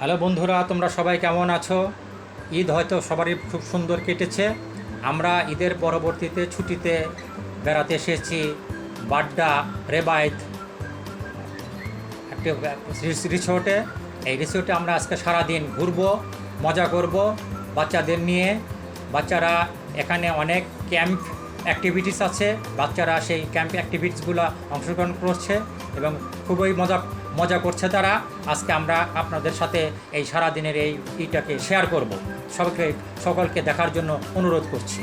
Hello বন্ধুরা, তোমরা সবাই কেমন আছো? ঈদ হয়তো সবারই খুব সুন্দর কেটেছে। আমরা ঈদের পরবর্তীতে ছুটিতে বেড়াতে এসেছি বাড্ডা রেবায়েত একটি রিসোর্টে। এই রিসোর্টে আমরা আজকে সারাদিন ঘুরবো, মজা করব বাচ্চাদের নিয়ে। বাচ্চারা এখানে অনেক ক্যাম্প অ্যাক্টিভিটিস আছে, বাচ্চারা সেই ক্যাম্প অ্যাক্টিভিটিসগুলো অংশগ্রহণ করছে এবং খুবই মজা মজা করছে তারা। আজকে আমরা আপনাদের সাথে এই সারাদিনের এই ইটাকে শেয়ার করব। সকলকে দেখার জন্য অনুরোধ করছি।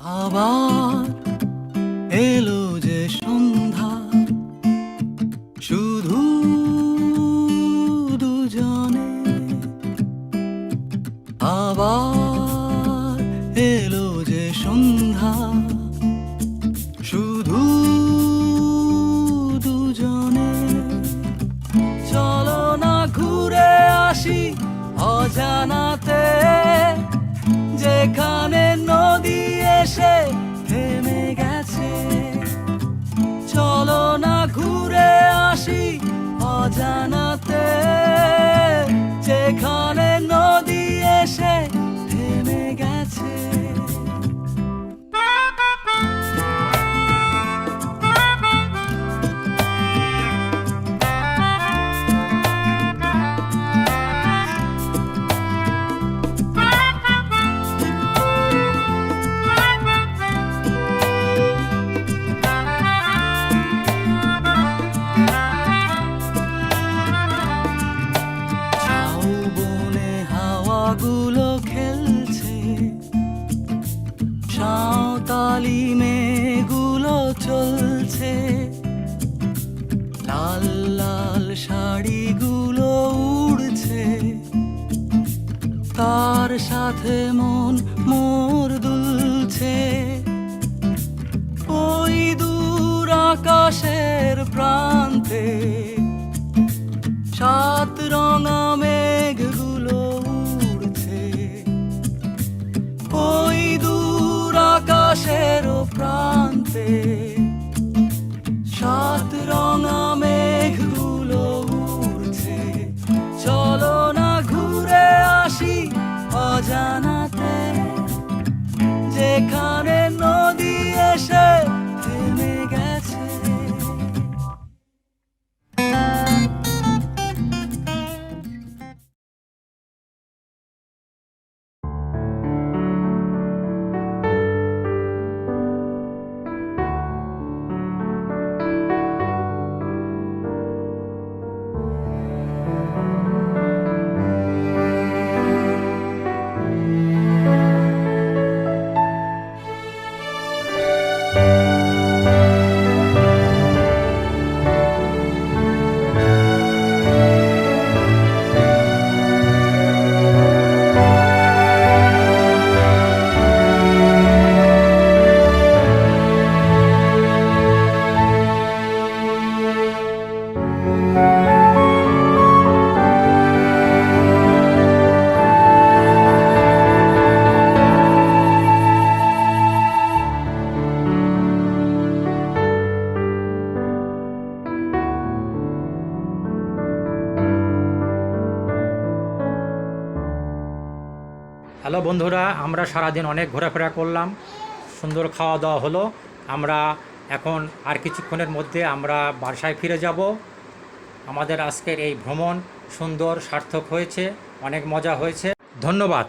আবার এলো যে সন্ধ্যা, শুধু দুজনে। আবার এলো যে সন্ধ্যা, শুধু দুজনে। চলো না ঘুরে আসি অজানাতে, যেখানে নদী এসে থেমে গেছে। চলো না ঘুরে আসি অজানাতে, যেখানে নদী এসে থেমে গেছে। গুলো খেলছে, সাঁওতালি মেয়েগুলো চলছে, লাল লাল শাড়িগুলো উড়ছে, তার সাথে মন মোর দুলছে। ওই দূর আকাশের প্রান্তে সাত রঙা মেঘগুলো উড়ছে। ওই দূর আকাশের প্রান্তে সাত রঙা মেঘগুলো উড়ছে। চলো না ঘুরে আসি অজানাতে, যেখানে নদী এসে থেমে গেছে। হ্যালো বন্ধুরা, আমরা সারাদিন অনেক ঘোরাফেরা করলাম, সুন্দর খাওয়া দাওয়া হলো। আমরা এখন আর কিছুক্ষণের মধ্যে আমরা বাসায় ফিরে যাব। আমাদের আজকের এই ভ্রমণ সুন্দর সার্থক হয়েছে, অনেক মজা হয়েছে। ধন্যবাদ।